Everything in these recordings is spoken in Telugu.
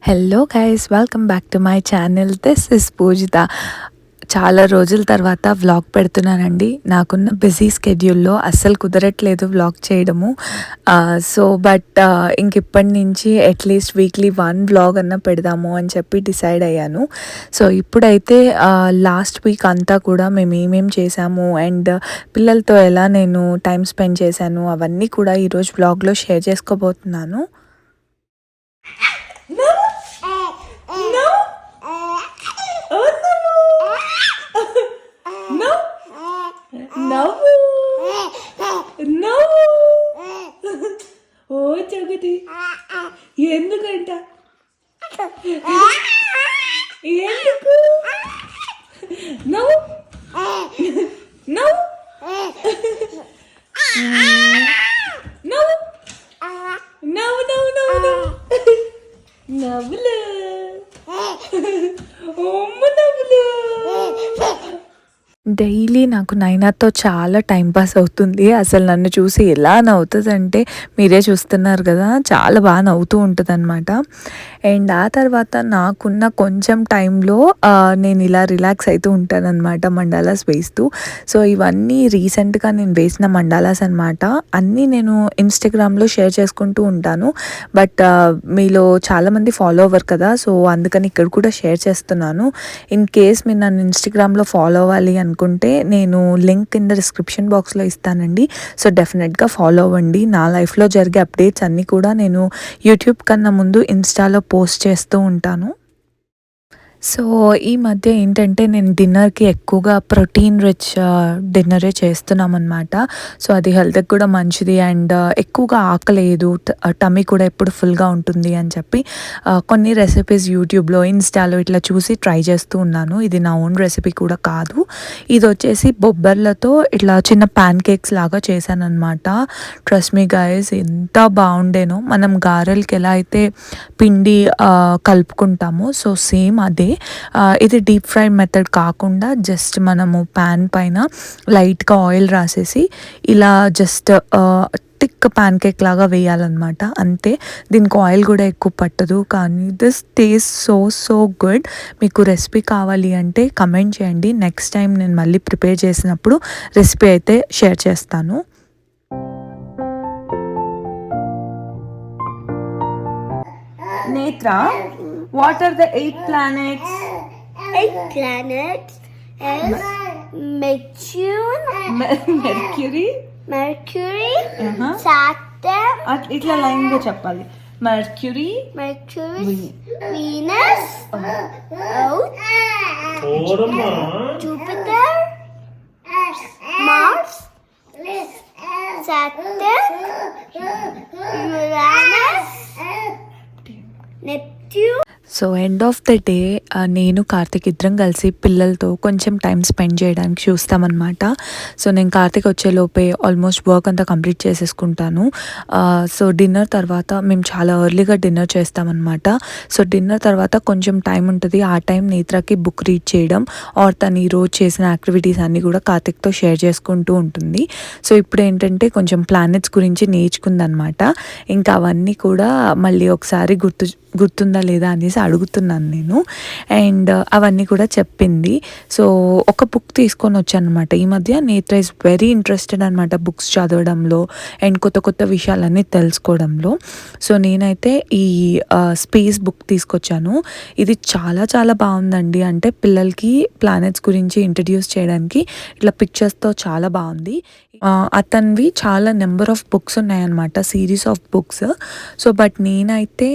Hello guys, welcome back to my channel. This is Poojitha. చాలా రోజుల తర్వాత వ్లాగ్ పెడుతున్నానండి. నాకున్న బిజీ స్కెడ్యూల్లో అస్సలు కుదరట్లేదు వ్లాగ్ చేయడము. బట్ ఇప్పటి నుంచి అట్లీస్ట్ వీక్లీ 1 వ్లాగ్ అన్న పెడదాము అని చెప్పి డిసైడ్ అయ్యాను. సో ఇప్పుడైతే లాస్ట్ వీక్ అంతా కూడా మేము ఏమేం చేసాము అండ్ పిల్లలతో ఎలా నేను టైం స్పెండ్ చేశాను అవన్నీ కూడా ఈరోజు వ్లాగ్లో షేర్ చేసుకోబోతున్నాను. ఓ జగతి, ఎందుకంట ఎందుకు నవ్వు నవ్వు నవ్వు నవ్వు నవ్వు నవ్వు నవ్వులు నవ్వులు. డైలీ నాకు నైనాతో చాలా టైంపాస్ అవుతుంది. అసలు నన్ను చూసి ఎలా నవ్వుతుందంటే మీరే చూస్తున్నారు కదా, చాలా బాగా నవ్వుతూ ఉంటుంది అనమాట. అండ్ ఆ తర్వాత నాకున్న కొంచెం టైంలో నేను ఇలా రిలాక్స్ అవుతూ ఉంటాను అనమాట, మండాలాస్ వేస్తూ. సో ఇవన్నీ రీసెంట్గా నేను వేసిన మండాలాస్ అనమాట. అన్నీ నేను ఇన్స్టాగ్రామ్లో షేర్ చేసుకుంటూ ఉంటాను. బట్ మీలో చాలామంది ఫాలో అవ్వరు కదా, సో అందుకని ఇక్కడ కూడా షేర్ చేస్తున్నాను. ఇన్ కేస్ మీరు నన్ను ఇన్స్టాగ్రామ్లో ఫాలో అవ్వాలి అనుకుంటే నేను లింక్ కింద డిస్క్రిప్షన్ బాక్స్లో ఇస్తానండి. సో డెఫినెట్గా ఫాలో అవ్వండి. నా లైఫ్లో జరిగే అప్డేట్స్ అన్నీ కూడా నేను యూట్యూబ్ కన్నా ముందు ఇన్స్టాలో పోస్ట్ చేస్తూ ఉంటాను. సో ఈ మధ్య ఏంటంటే నేను డిన్నర్కి ఎక్కువగా ప్రోటీన్ రిచ్ డిన్నరే చేస్తున్నామన్నమాట. సో అది హెల్త్కి కూడా మంచిది అండ్ ఎక్కువగా ఆకలేదు, టమ్మీ కూడా ఎప్పుడు ఫుల్గా ఉంటుంది అని చెప్పి కొన్ని రెసిపీస్ యూట్యూబ్లో ఇన్స్టాలో ఇట్లా చూసి ట్రై చేస్తూ ఉన్నాను. ఇది నా ఓన్ రెసిపీ కూడా కాదు. ఇది వచ్చేసి బొబ్బర్లతో ఇట్లా చిన్న ప్యాన్ కేక్స్ లాగా చేశాను అనమాట. ట్రస్ట్ మీ గైస్, ఎంత బాగుండేనో. మనం గారెలకి ఎలా అయితే పిండి కలుపుకుంటామో సో సేమ్ అదే. ఇది డీప్ ఫ్రై మెథడ్ కాకుండా జస్ట్ మనము ప్యాన్ పైన లైట్గా ఆయిల్ రాసేసి ఇలా జస్ట్ థిక్ ప్యాన్ కేక్ లాగా వేయాలన్నమాట, అంతే. దీనికి ఆయిల్ కూడా ఎక్కువ పట్టదు. కానీ దిస్ టేస్ట్ సో గుడ్. మీకు రెసిపీ కావాలి అంటే కమెంట్ చేయండి. నెక్స్ట్ టైం నేను మళ్ళీ ప్రిపేర్ చేసినప్పుడు రెసిపీ అయితే షేర్ చేస్తాను. నేత్ర, what are the 8 planets? 8 planets is Mercury, Saturn, ఇట్లా లైన్ గా చెప్పాలి. Mercury, Venus, Earth, Jupiter, Mars, Saturn, Uranus, Neptune. So end of the day నేను కార్తిక్ ఇద్దరం కలిసి పిల్లలతో కొంచెం టైం స్పెండ్ చేయడానికి చూస్తామన్నమాట. సో నేను కార్తిక్ వచ్చేలోపే ఆల్మోస్ట్ వర్క్ అంతా కంప్లీట్ చేసేసుకుంటాను. సో డిన్నర్ తర్వాత మేము చాలా ఎర్లీగా డిన్నర్ చేస్తామన్నమాట. సో డిన్నర్ తర్వాత కొంచెం టైం ఉంటుంది. ఆ టైం నేత్రకి బుక్ రీడ్ చేయడం ఆర్ తను ఈరోజు చేసిన యాక్టివిటీస్ అన్నీ కూడా కార్తిక్తో షేర్ చేసుకుంటూ ఉంటుంది. సో ఇప్పుడు ఏంటంటే కొంచెం ప్లానెట్స్ గురించి నేర్చుకుందనమాట. ఇంకా అవన్నీ కూడా మళ్ళీ ఒకసారి గుర్తుందా లేదా అనేసి అడుగుతున్నాను నేను. అండ్ అవన్నీ కూడా చెప్పింది. సో ఒక బుక్ తీసుకొని వచ్చాను అనమాట. ఈ మధ్య నేత్ర ఇస్ వెరీ ఇంట్రెస్టెడ్ అనమాట బుక్స్ చదవడంలో అండ్ కొత్త విషయాలన్నీ తెలుసుకోవడంలో. సో నేనైతే ఈ స్పేస్ బుక్ తీసుకొచ్చాను. ఇది చాలా బాగుందండి. అంటే పిల్లలకి ప్లానెట్స్ గురించి ఇంట్రడ్యూస్ చేయడానికి ఇట్లా పిక్చర్స్తో చాలా బాగుంది. అతనివి చాలా నెంబర్ ఆఫ్ బుక్స్ ఉన్నాయన్నమాట, series of books. So but నేనైతే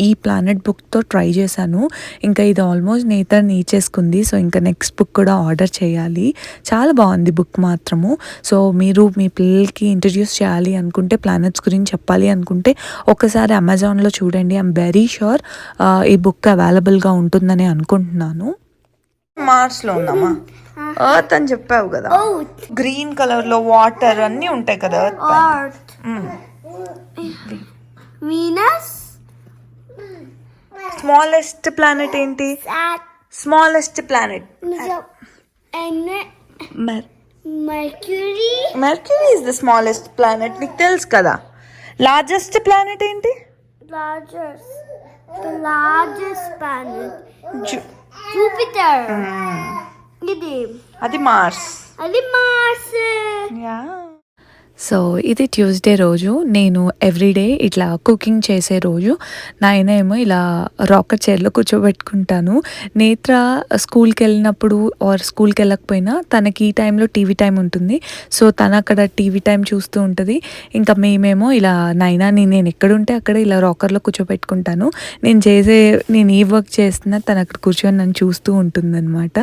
ఈ ప్లానెట్ బుక్తో ట్రై చేశాను. ఇంకా ఇది ఆల్మోస్ట్ నేత నేర్చేసుకుంది. సో ఇంకా నెక్స్ట్ బుక్ కూడా ఆర్డర్ చేయాలి. చాలా బాగుంది బుక్ మాత్రము. సో మీరు మీ పిల్లలకి ఇంట్రడ్యూస్ చేయాలి అనుకుంటే, ప్లానెట్స్ గురించి చెప్పాలి అనుకుంటే ఒకసారి అమెజాన్లో చూడండి. ఐఎమ్ వెరీ షూర్ ఈ బుక్ అవైలబుల్గా ఉంటుందని అనుకుంటున్నాను. మార్స్లో ఉన్నామా? ఎర్త్ అని చెప్పావు కదా, గ్రీన్ కలర్ లో వాటర్ అన్నీ ఉంటాయి కదా. వీనస్. స్మాలెస్ట్ ప్లానెట్ ఏంటి? Smallest planet mercury is the smallest planet, నీకు తెలుసు కదా. లార్జెస్ట్ ప్లానెట్ ఏంటి? The largest planet. Jupiter. ఇది అది మార్స్. అది మార్స్. సో ఇది ట్యూస్డే రోజు నేను ఎవ్రీడే ఇట్లా కుకింగ్ చేసే రోజు. నాయన ఏమో ఇలా రాకర్ చైర్లో కూర్చోబెట్టుకుంటాను. నేత్ర స్కూల్కి వెళ్ళినప్పుడు ఆర్ స్కూల్కి వెళ్ళకపోయినా తనకి ఈ టైంలో టీవీ టైం ఉంటుంది. సో తను అక్కడ టీవీ టైం చూస్తూ ఉంటుంది. ఇంకా మేమేమో ఇలా నాయనాని నేను ఎక్కడుంటే అక్కడ ఇలా రాకర్లో కూర్చోబెట్టుకుంటాను. నేను ఏ వర్క్ చేస్తున్నా తను అక్కడ కూర్చొని నన్ను చూస్తూ ఉంటుందన్నమాట.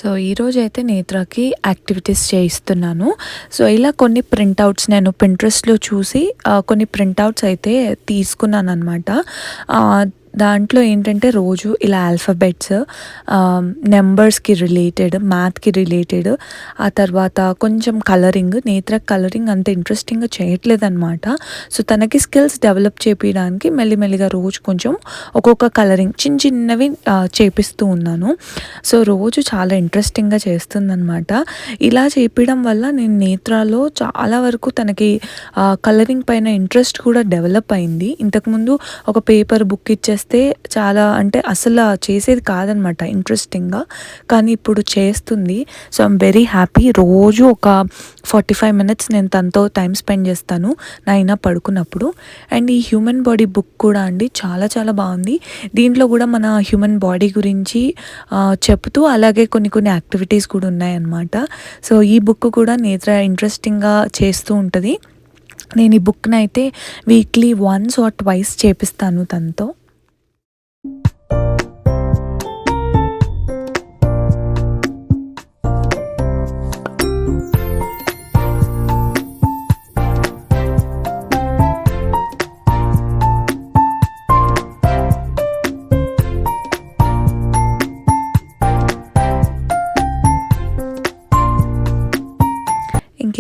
సో ఈరోజు అయితే నేత్రకి యాక్టివిటీస్ చేయిస్తున్నాను. సో ఇలా కొన్ని ప్రింట్అవుట్స్ నేను పింట్రెస్ట్లో చూసి కొన్ని ప్రింట్అవుట్స్ అయితే తీసుకున్నాను అనమాట. దాంట్లో ఏంటంటే రోజు ఇలా ఆల్ఫాబెట్స్, నెంబర్స్కి రిలేటెడ్, మ్యాథ్కి రిలేటెడ్, ఆ తర్వాత కొంచెం కలరింగ్. నేత్ర కలరింగ్ అంత ఇంట్రెస్టింగ్గా చేయట్లేదన్నమాట. సో తనకి స్కిల్స్ డెవలప్ చేపించడానికి మెల్లిమెల్లిగా రోజు కొంచెం ఒక్కొక్క కలరింగ్ చిన్నవి చేపిస్తూ ఉన్నాను. సో రోజు చాలా ఇంట్రెస్టింగ్గా చేస్తుందన్నమాట. ఇలా చేపించడం వల్ల నేను నేత్రాలో చాలా వరకు తనకి కలరింగ్ పైన ఇంట్రెస్ట్ కూడా డెవలప్ అయింది. ఇంతకుముందు ఒక పేపర్ బుక్ ఇచ్చేస్తే చాలా అంటే అసలు చేసేది కాదనమాట ఇంట్రెస్టింగ్గా, కానీ ఇప్పుడు చేస్తుంది. So I'm very happy. రోజు ఒక 45 మినిట్స్ నేను తనతో టైం స్పెండ్ చేస్తాను నాయన పడుకున్నప్పుడు. అండ్ ఈ హ్యూమన్ బాడీ బుక్ కూడా అండి చాలా చాలా బాగుంది. దీంట్లో కూడా మన హ్యూమన్ బాడీ గురించి చెప్తూ అలాగే కొన్ని కొన్ని యాక్టివిటీస్ కూడా ఉన్నాయన్నమాట. సో ఈ బుక్ కూడా నేత్ర ఇంట్రెస్టింగ్గా చేస్తూ ఉంటుంది. నేను ఈ బుక్ని అయితే వీక్లీ వన్స్ ఆర్ ట్వైస్ చేపిస్తాను తనతో.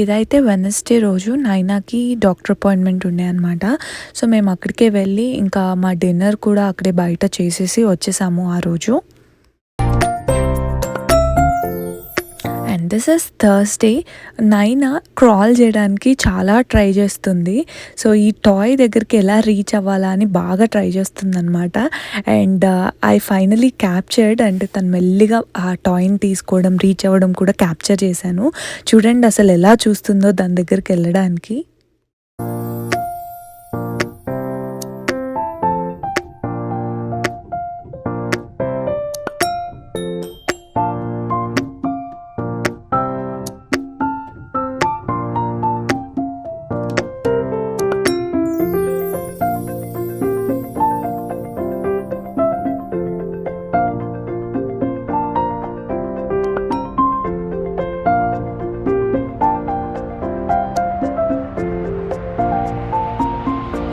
ఇదైతే వెనస్డే రోజు నాయనాకి డాక్టర్ అపాయింట్మెంట్ ఉండే అనమాట. సో మేము అక్కడికే వెళ్ళి ఇంకా మా డిన్నర్ కూడా అక్కడే బయట చేసేసి వచ్చేసాము ఆ రోజు. And this is Thursday. నైనా క్రాల్ చేయడానికి చాలా ట్రై చేస్తుంది. సో ఈ టాయ్ దగ్గరికి ఎలా రీచ్ అవ్వాలా అని బాగా ట్రై చేస్తుంది అనమాట. And I finally captured. అంటే తను మెల్లిగా ఆ టాయ్ని తీసుకోవడం, రీచ్ అవ్వడం కూడా క్యాప్చర్ చేశాను. చూడండి అసలు ఎలా చూస్తుందో దాని దగ్గరికి వెళ్ళడానికి.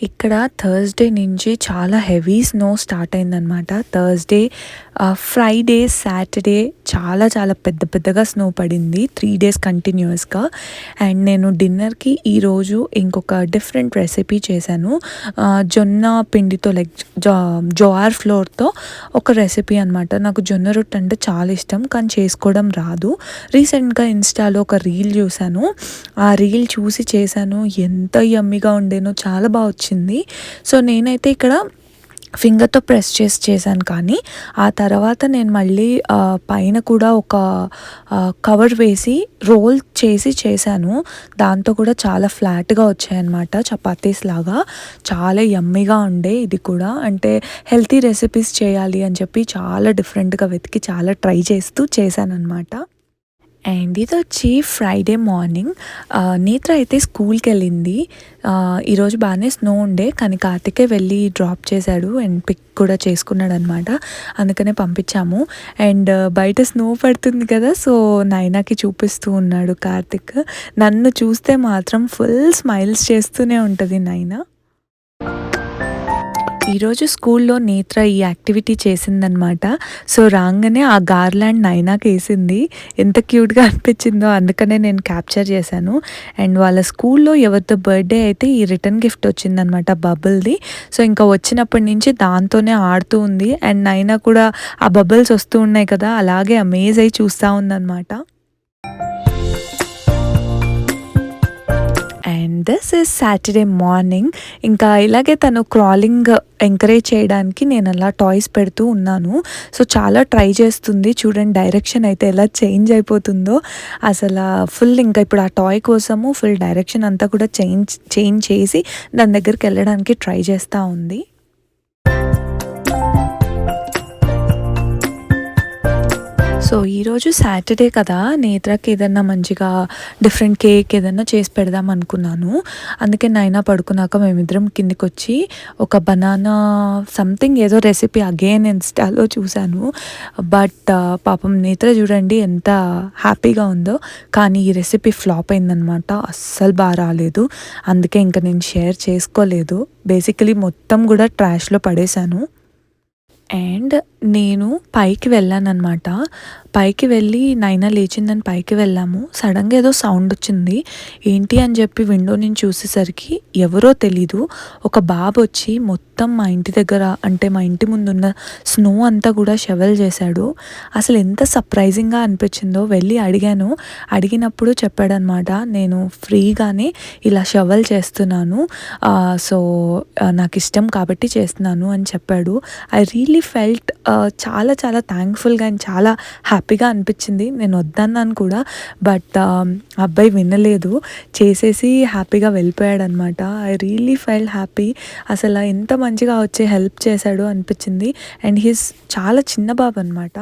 ఇక్కడ థర్స్డే నుంచి చాలా హెవీ స్నో స్టార్ట్ అయిందనమాట. థర్స్డే, ఫ్రైడే, సాటర్డే చాలా చాలా పెద్దగా స్నో పడింది 3 days కంటిన్యూస్గా. అండ్ నేను డిన్నర్కి ఈరోజు ఇంకొక డిఫరెంట్ రెసిపీ చేశాను. జొన్న పిండితో లైక్ జోఆర్ ఫ్లోర్తో ఒక రెసిపీ అనమాట. నాకు జొన్న రొట్టె అంటే చాలా ఇష్టం, కానీ చేసుకోవడం రాదు. రీసెంట్గా ఇన్స్టాలో ఒక రీల్ చూశాను. ఆ రీల్ చూసి చేశాను. ఎంత యమ్మీగా ఉండేనో, చాలా బాగా వచ్చింది. సో నేనైతే ఇక్కడ ఫింగర్తో ప్రెస్ చేశాను, కానీ ఆ తర్వాత నేను మళ్ళీ పైన కూడా ఒక కవర్ వేసి రోల్ చేశాను. దాంతో కూడా చాలా ఫ్లాట్గా వచ్చాయన్నమాట, చపాతీస్ లాగా. చాలా యమ్మీగా ఉండే. ఇది కూడా అంటే హెల్తీ రెసిపీస్ చేయాలి అని చెప్పి చాలా డిఫరెంట్గా వెతికి చాలా ట్రై చేస్తూ చేశానన్నమాట. అండ్ ఇది వచ్చి ఫ్రైడే మార్నింగ్. నేత్ర అయితే స్కూల్కి వెళ్ళింది. ఈరోజు బాగానే స్నో ఉండే, కానీ కార్తికే వెళ్ళి డ్రాప్ చేశాడు అండ్ పిక్ కూడా చేసుకున్నాడు అనమాట. అందుకనే పంపించాము. అండ్ బయట స్నో పడుతుంది కదా, సో నైనాకి చూపిస్తూ ఉన్నాడు కార్తిక్. నన్ను చూస్తే మాత్రం ఫుల్ స్మైల్స్ చేస్తూనే ఉంటుంది నైనా. ఈరోజు స్కూల్లో నేత్ర ఈ యాక్టివిటీ చేసిందనమాట. సో, రాంగానే ఆ గార్లాండ్ నైనాకేసింది. ఎంత క్యూట్‌గా అనిపించిందో అందుకనే నేను క్యాప్చర్ చేశాను. అండ్ వాళ్ళ స్కూల్లో ఎవరిదో బర్త్‌డే అయితే ఈ రిటర్న్ గిఫ్ట్ వచ్చిందనమాట బబుల్‌ది. సో, ఇంకా వచ్చినప్పటి నుంచి దాంతోనే ఆడుతూ ఉంది. అండ్ నైనా కూడా ఆ బబుల్స్ వస్తూ ఉన్నాయి కదా! అలాగే అమేజ్ అయ్యి చూస్తా ఉందనమాట. And this is Saturday morning. ఇంకా ఇలాగే తను క్రాలింగ్ ఎంకరేజ్ చేయడానికి నేను అలా టాయ్స్ పెడుతూ ఉన్నాను. సో, చాలా ట్రై చేస్తుంది. చూడండి డైరెక్షన్ అయితే ఎలా చేంజ్ అయిపోతుందో. అసలు ఫుల్ ఇంకా ఇప్పుడు ఆ టాయ్ కోసము ఫుల్ డైరెక్షన్ అంతా కూడా చేంజ్ చేసి దాని దగ్గరికి వెళ్ళడానికి ట్రై చేస్తూ ఉంది. సో, ఈరోజు సాటర్డే కదా! నేత్రకి ఏదన్నా మంచిగా డిఫరెంట్ కేక్ ఏదన్నా చేసి పెడదాం అనుకున్నాను. అందుకే నైనా పడుకున్నాక మేమిద్దరం కిందికొచ్చి ఒక బనానా సంథింగ్ ఏదో రెసిపీ అగైన్ ఇన్‌స్టాలో చూశాను. బట్ పాపం నేత్ర చూడండి ఎంత హ్యాపీగా ఉందో. కానీ ఈ రెసిపీ ఫ్లాప్ అయిందనమాట. అస్సలు రాలేదు. అందుకే ఇంక నేను షేర్ చేసుకోలేదు. బేసికలీ మొత్తం కూడా ట్రాష్‌లో పడేశాను. అండ్ నేను పైకి వెళ్ళాననమాట. పైకి వెళ్ళి నైనా లేచిందని పైకి వెళ్ళాము. సడన్‌గా ఏదో సౌండ్ వచ్చింది. ఏంటి అని చెప్పి విండో నుంచి చూసేసరికి ఎవరో తెలీదు ఒక బాబు వచ్చి మొత్తం మా ఇంటి దగ్గర అంటే మా ఇంటి ముందున్న స్నో అంతా కూడా షవెల్ చేశాడు. అసలు ఎంత సర్ప్రైజింగ్‌గా అనిపించిందో వెళ్ళి అడిగాను. అడిగినప్పుడు చెప్పాడనమాట, నేను ఫ్రీగానే ఇలా షవెల్ చేస్తున్నాను. సో, నాకు ఇష్టం కాబట్టి చేస్తున్నాను అని చెప్పాడు. ఐ రియల్లీ ఫెల్ట్ చాలా చాలా థ్యాంక్ఫుల్‌గా అండ్ చాలా హ్యాపీగా అనిపించింది. నేను వద్దన్నాను కూడా. బట్ అబ్బాయి వినలేదు. చేసేసి హ్యాపీగా వెళ్ళిపోయాడనమాట. I really felt happy. అసలు ఎంత మంచిగా వచ్చి హెల్ప్ చేశాడు అనిపించింది. అండ్ హీస్ చాలా చిన్న బాబు అనమాట.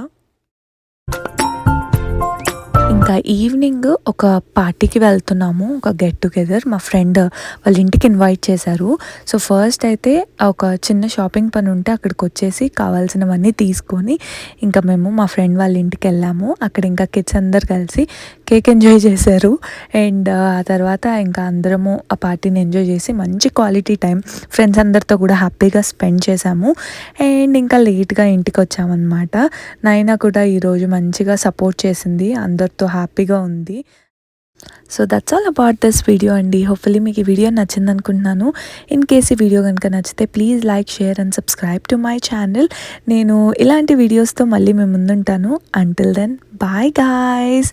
ఇంకా ఈవినింగ్ ఒక పార్టీకి వెళ్తున్నాము. ఒక గెట్ టుగెదర్ మా ఫ్రెండ్ వాళ్ళ ఇంటికి ఇన్వైట్ చేశారు. సో, ఫస్ట్ అయితే ఒక చిన్న షాపింగ్ పని ఉంటే అక్కడికి వచ్చేసి కావాల్సినవన్నీ తీసుకొని ఇంకా మేము మా ఫ్రెండ్ వాళ్ళ ఇంటికి వెళ్ళాము. అక్కడ ఇంకా కిడ్స్ అందరు కలిసి కేక్ ఎంజాయ్ చేశారు. అండ్ ఆ తర్వాత ఇంకా అందరము ఆ పార్టీని ఎంజాయ్ చేసి మంచి క్వాలిటీ టైం ఫ్రెండ్స్ అందరితో కూడా హ్యాపీగా స్పెండ్ చేశాము. అండ్ ఇంకా లేట్గా ఇంటికి వచ్చామన్నమాట. నైనా కూడా ఈరోజు మంచిగా సపోర్ట్ చేసింది. అందరితో హ్యాపీగా ఉంది. So, that's all about this video అండి. హోప్‌ఫుల్లీ మీకు ఈ వీడియో నచ్చింది అనుకుంటున్నాను. ఇన్ కేస్ ఈ వీడియో కనుక నచ్చితే please like, share and subscribe to my channel. నేను ఇలాంటి వీడియోస్తో మళ్ళీ మీ ముందుంటాను. Until then bye guys.